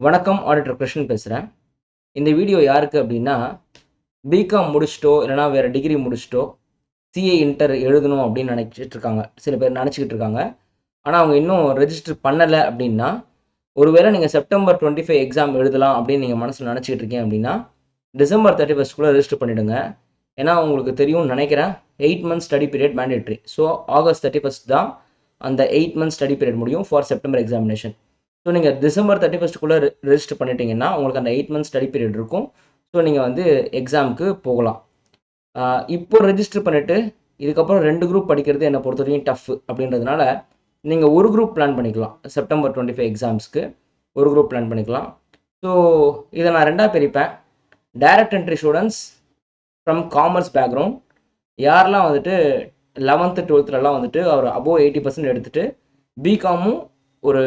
வணக்கம். ஆடிட்டர் கிருஷ்ணன் பேசுகிறேன். இந்த வீடியோ யாருக்கு அப்படின்னா, பிகாம் முடிச்சுட்டோ இல்லைனா வேறு டிகிரி முடிச்சுட்டோ சிஏ இன்டர் எழுதணும் அப்படின்னு நினச்சிட்டு இருக்காங்க. சில பேர் நினச்சிக்கிட்டு இருக்காங்க. ஆனால் அவங்க இன்னும் ரெஜிஸ்டர் பண்ணலை அப்படின்னா, ஒருவேளை நீங்கள் செப்டம்பர் 25 எக்ஸாம் எழுதலாம் அப்படின்னு நீங்கள் மனசில் நினச்சிக்கிட்டு இருக்கீங்க அப்படின்னா, டிசம்பர் 31 ரெஜிஸ்டர் பண்ணிவிடுங்க. ஏன்னா உங்களுக்கு தெரியும்னு நினைக்கிறேன், 8 months study period mandatory. So August 31 தான் அந்த 8 மந்த்ஸ் ஸ்டடி பீரியட் முடியும் ஃபார் செப்டம்பர் எக்ஸாமினேஷன். ஸோ நீங்கள் டிசம்பர் 31 ரெஜிஸ்டர் பண்ணிட்டீங்கன்னா உங்களுக்கு அந்த 8 மந்த்ஸ் ஸ்டடி பீரியட் இருக்கும். ஸோ நீங்கள் வந்து எக்ஸாமுக்கு போகலாம். இப்போ ரெஜிஸ்டர் பண்ணிவிட்டு இதுக்கப்புறம் 2 குரூப் படிக்கிறது என்னை பொறுத்த வரைக்கும் டஃப் அப்படின்றதுனால நீங்கள் ஒரு குரூப் பிளான் பண்ணிக்கலாம். செப்டம்பர் 25 எக்ஸாம்ஸ்க்கு ஒரு குரூப் பிளான் பண்ணிக்கலாம். ஸோ இதை நான் ரெண்டாக பிரிப்பேன். Direct entry students from commerce background, யாரெல்லாம் வந்துட்டு 11th 12thலாம் வந்துட்டு அவர் அபோவ் 80% எடுத்துகிட்டு பிகாமும் ஒரு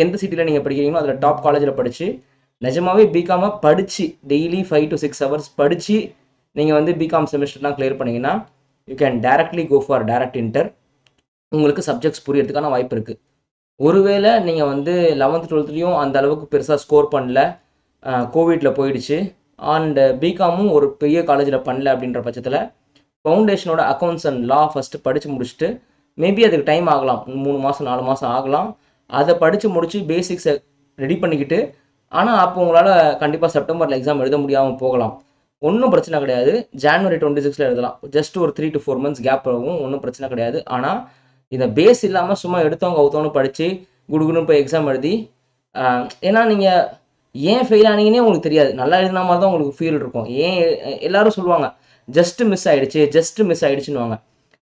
எந்த சிட்டியில் நீங்கள் படிக்கிறீங்களோ அதில் டாப் காலேஜில் படித்து நிஜமாவே பிகாமை படித்து டெய்லி 5 to 6 hours படித்து நீங்கள் வந்து பிகாம் செமிஸ்டர்லாம் கிளியர் பண்ணிங்கன்னா you can directly go for direct inter. உங்களுக்கு சப்ஜெக்ட்ஸ் புரியறதுக்கான வாய்ப்பு இருக்குது. ஒருவேளை நீங்கள் வந்து 11th 12thலையும் அந்த அளவுக்கு பெருசாக ஸ்கோர் பண்ணல, கோவிட்டில் போயிடுச்சு, அண்ட் பிகாமும் ஒரு பெரிய காலேஜில் பண்ணல அப்படின்ற பட்சத்தில் ஃபவுண்டேஷனோட அக்கௌண்ட்ஸ் அண்ட் லா ஃபஸ்ட்டு படித்து முடிச்சுட்டு மேபி அதுக்கு டைம் ஆகலாம், 3 மாதம் 4 மாதம் ஆகலாம். அதை படித்து முடித்து பேசிக்ஸை ரெடி பண்ணிக்கிட்டு, ஆனால் அப்போ உங்களால் கண்டிப்பாக செப்டம்பரில் எக்ஸாம் எழுத முடியாமல் போகலாம். ஒன்றும் பிரச்சனை கிடையாது. ஜான்வரி 26 எழுதலாம். ஜஸ்ட் ஒரு 3 to 4 months கேப் ஆகும், ஒன்றும் பிரச்சனை கிடையாது. ஆனால் இதை பேஸ் இல்லாமல் சும்மா எடுத்தவங்க அவுத்தவங்க படித்து குடுகுடுன்னு போய் எக்ஸாம் எழுதி, ஏன்னா நீங்கள் ஏன் ஃபெயில் ஆனீங்கன்னே உங்களுக்கு தெரியாது. நல்லா எழுதின மாதிரி தான் உங்களுக்கு ஃபீல் இருக்கும். ஏன் எல்லாரும் சொல்லுவாங்க ஜஸ்ட் மிஸ் ஆகிடுச்சு, ஜஸ்ட் மிஸ் ஆகிடுச்சுன்னுவாங்க.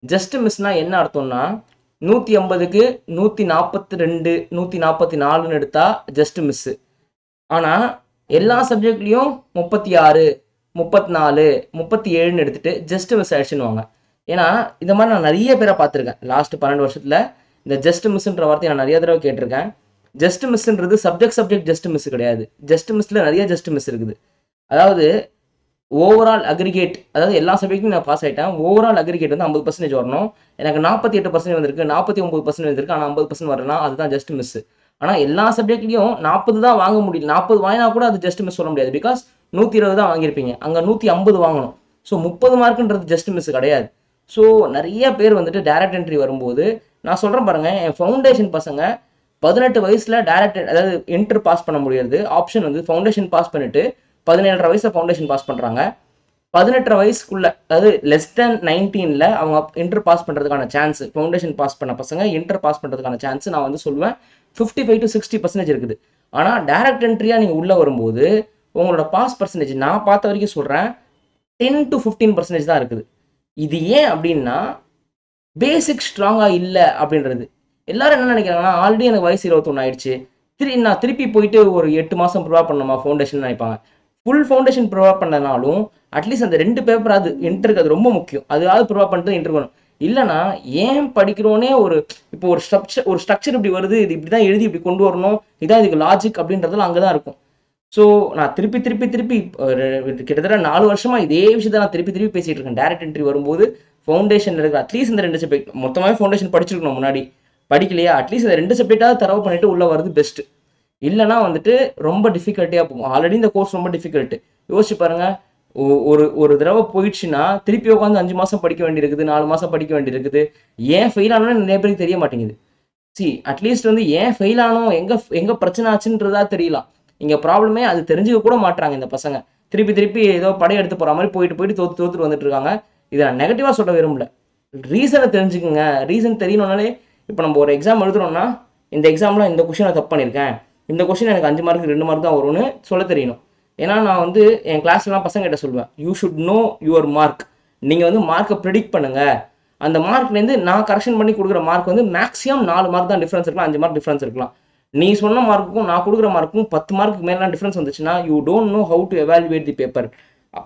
ஜஸ்ட் மிஸ்னால் என்ன அர்த்தம்னா 150க்கு 142 144ன்னு எடுத்தா ஜஸ்ட் மிஸ்ஸு. ஆனால் எல்லா சப்ஜெக்ட்லேயும் 36 34 37ன்னு எடுத்துகிட்டு ஜஸ்ட் மிஸ் ஆகிடுச்சுன்னுவாங்க. ஏன்னா இந்த மாதிரி நான் நிறைய பேரை பார்த்துருக்கேன். லாஸ்ட் 12 வருஷத்தில் இந்த ஜஸ்ட் மிஸ்ன்ற வார்த்தையை நான் நிறைய தடவை கேட்டிருக்கேன். ஜஸ்ட் மிஸ்ன்றது சப்ஜெக்ட் ஜஸ்ட் மிஸ் கிடையாது. ஜஸ்ட் மிஸ்ஸில் நிறைய ஜஸ்ட் மிஸ் இருக்குது. அதாவது ஓவரால் அக்ரிகேட், அதாவது எல்லா சப்ஜெக்ட்டும் நான் பாஸ் ஆகிட்டேன், ஓவரால் அக்ரிகேட் வந்து 50% வரணும். எனக்கு 48% வந்திருக்கு, 49% வந்திருக்கு, ஆனால் 50% வரலாம், அதுதான் ஜஸ்ட் மிஸ். ஆனால் எல்லா சப்ஜெக்ட்லையும் 40 தான் வாங்க முடியல. 40 வாங்கினா கூட அது ஜஸ்ட் மிஸ் சொல்ல முடியாது. பிகாஸ் 120 தான் வாங்கியிருப்பீங்க, அங்கே 150 வாங்கணும். ஸோ 30 மார்க்குன்றது ஜஸ்ட் மிஸ் கிடையாது. ஸோ நிறைய பேர் வந்துட்டு டைரக்ட் என்ட்ரி வரும்போது நான் சொல்கிறேன் பாருங்கள், என் ஃபவுண்டேஷன் பசங்க 18 வயசில் டைரக்ட், அதாவது இன்டர் பாஸ் பண்ண முடியாது. ஆப்ஷன் வந்து ஃபவுண்டேஷன் பாஸ் பண்ணிவிட்டு 17.5 வயசில் ஃபவுண்டேஷன் பாஸ் பண்ணுறாங்க. 18 வயசுக்குள்ள, அதாவது லெஸ் தென் 19ல் அவங்க இன்டர் பாஸ் பண்ணுறதுக்கான சான்ஸ், ஃபவுண்டேஷன் பாஸ் பண்ண பசங்க இன்டர் பாஸ் பண்ணுறதுக்கான சான்ஸ் நான் வந்து சொல்லுவேன் 55 to 60% இருக்குது. ஆனால் டைரக்ட் என்ட்ரியாக நீங்கள் உள்ளே வரும்போது உங்களோட பாஸ் பர்சன்டேஜ் நான் பார்த்த வரைக்கும் சொல்கிறேன் 10 to 15% தான் இருக்குது. இது ஏன் அப்படின்னா பேசிக் ஸ்ட்ராங்காக இல்லை அப்படின்றது. எல்லாரும் என்ன நினைக்கிறாங்கன்னா, ஆல்ரெடி எனக்கு வயசு 21 ஆயிடுச்சு, நான் திருப்பி போயிட்டு ஒரு 8 மாதம் ப்ரிவா பண்ணணுமா ஃபவுண்டேஷன் நினைப்பாங்க. ஃபுல் ஃபவுண்டேஷன் ப்ரிவா பண்ணனாலும் அட்லீஸ்ட் அந்த 2 பேப்பராது இன்டருக்கு அது ரொம்ப முக்கியம். அதாவது ப்ரிவா பண்ணிட்டு இன்டர் பண்ணணும். இல்லைனா ஏன் படிக்கிறோன்னே இப்போ ஒரு ஸ்ட்ரக்சர் இப்படி வருது, இது இப்படி தான் எழுதி இப்படி கொண்டு வரணும், இதான் இதுக்கு லாஜிக் அப்படின்றதுலாம் அங்கே தான் இருக்கும். ஸோ நான் திருப்பி கிட்டத்தட்ட 4 வருஷமாக இதே விஷயத்தை நான் திருப்பி பேசிகிட்டு இருக்கேன். டைரக்ட் என்ட்ரி வரும்போது ஃபவுண்டேஷன் இருக்கிற அட்லீஸ்ட் இந்த 2 சப்ஜெக்ட், மொத்தமாகவே ஃபவுண்டேஷன் படிச்சிருக்கணும் முன்னாடி, படிக்கலையா அட்லீஸ்ட் இந்த 2 சப்ஜெக்டாவது தரவு பண்ணிட்டு உள்ளே வருது பெஸ்ட்டு. இல்லைனா வந்துட்டு ரொம்ப டிஃபிகல்ட்டியாக போகும். ஆல்ரெடி இந்த கோர்ஸ் ரொம்ப டிஃபிகல்ட்டு. யோசிச்சு பாருங்கள், ஒரு தடவை போயிடுச்சுன்னா திருப்பி உட்காந்து 5 மாதம் படிக்க வேண்டியிருக்குது, 4 மாதம் படிக்க வேண்டியிருக்குது. ஏன் ஃபெயில் ஆனோன்னு நிறைய பேருக்கு தெரிய மாட்டேங்குது. அட்லீஸ்ட் வந்து ஏன் ஃபெயில் ஆனோம், எங்கே பிரச்சனை ஆச்சுன்றதா தெரியலாம். இங்கே ப்ராப்ளமே அது தெரிஞ்சுக்க கூட மாட்டுறாங்க இந்த பசங்க. திருப்பி ஏதோ படையெடுத்து போகிற மாதிரி போயிட்டு தோத்துட்டு வந்துட்டு இருக்காங்க. இதை நான் நெகட்டிவாக சொல்ல விரும்பல, ரீசனை தெரிஞ்சுக்குங்க. ரீசன் தெரியணும்னாலே, இப்போ நம்ம ஒரு எக்ஸாம் எழுதுறோம்னா இந்த எக்ஸாமில் இந்த கொஷினை தப்பு பண்ணியிருக்கேன், இந்த கொஷின் எனக்கு 5 மார்க்கு 2 மார்க் தான் வரும்னு சொல்ல தெரியணும். ஏன்னா நான் வந்து என் கிளாஸ்லாம் பசங்க கிட்ட சொல்லுவேன், you should know your mark. நீங்கள் வந்து மார்க்கை ப்ரிடிக்ட் பண்ணுங்கள். அந்த மார்க்லேருந்து நான் கரெக்ஷன் பண்ணி கொடுக்குற மார்க் வந்து மேக்ஸிமம் 4 மார்க் தான் டிஃப்ரென்ஸ் இருக்கலாம், 5 மார்க் டிஃப்ரென்ஸ் இருக்கலாம். நீ சொன்ன மார்க்குக்கும் நான் கொடுக்குற மார்க்குக்கும் 10 மார்க்கு மேலாம் டிஃப்ரென்ஸ் வந்துச்சுன்னா you don't know how to evaluate the paper.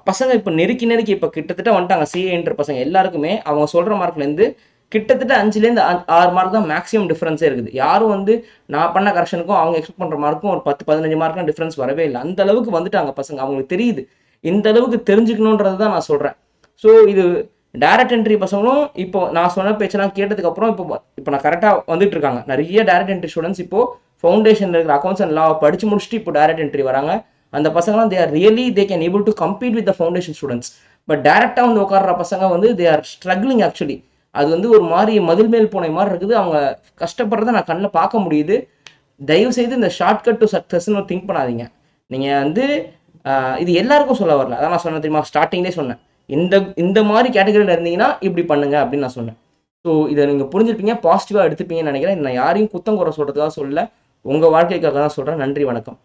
பசங்க இப்போ நெருக்கி இப்போ கிட்டத்தட்ட வந்துட்டாங்க. சிஏன்ற பசங்க எல்லாருக்குமே அவங்க சொல்கிற மார்க்லேருந்து கிட்டத்தட்ட 5லேருந்து 6 மார்க் தான் மேக்ஸிமம் டிஃப்ரென்ஸே இருக்குது. யாரும் வந்து நான் பண்ண கரெக்ஷனுக்கும் அவங்க எக்ஸ்பெக்ட் பண்ணுற மார்க்கும் ஒரு 10-15 மார்க்லாம் டிஃப்ரென்ஸ் வரவே இல்லை. அந்த அளவுக்கு வந்துட்டாங்க பசங்க, அவங்களுக்கு தெரியுது. இந்த அளவுக்கு தெரிஞ்சுக்கணுன்றது தான் நான் சொல்கிறேன். ஸோ இது டைரக்ட் என்ட்ரி பசங்களும் இப்போ நான் சொன்ன பேச்செல்லாம் கேட்டதுக்கப்புறம் இப்போ நான் கரெக்டாக வந்துட்டு இருக்காங்க. நிறைய டைரக்ட் என்ட்ரி ஸ்டூடெண்ட்ஸ் இப்போது ஃபவுண்டேஷனில் இருக்கிற அக்கௌண்ட்ஸ் அண்ட் லாவை படித்து முடிச்சுட்டு இப்போ டைரக்ட் என்ட்ரி வராங்க. அந்த பசங்களாம் they can able to compete with the foundation students. But டேரெக்டாக வந்து உட்கார்ற பசங்க வந்து தே ஆர் ஸ்ட்ரகிளிங் ஆக்சுவலி. அது வந்து ஒரு மாதிரி மதில் மேல் போன மாதிரி இருக்குது. அவங்க கஷ்டப்படுறத நான் கண்ணில் பார்க்க முடியுது. தயவு செய்து இந்த ஷார்ட்கட் டு சக்ஸஸ்ன்னு திங்க் பண்ணாதீங்க. நீங்கள் வந்து இது எல்லாருக்கும் சொல்ல வரல. அதான் நான் சொன்னேன் தெரியுமா, ஸ்டார்டிங்லேயே சொன்னேன். இந்த மாதிரி கேட்டகரியில் இருந்தீங்கன்னா இப்படி பண்ணுங்க அப்படின்னு நான் சொன்னேன். ஸோ இதை நீங்கள் புரிஞ்சுருப்பீங்க, பாசிட்டிவாக எடுத்துப்பீங்கன்னு நினைக்கிறேன். நான் யாரையும் குத்தம் குறை சொல்கிறதுக்காக சொல்லல, உங்கள் வாழ்க்கைக்காக தான் சொல்கிறேன். நன்றி, வணக்கம்.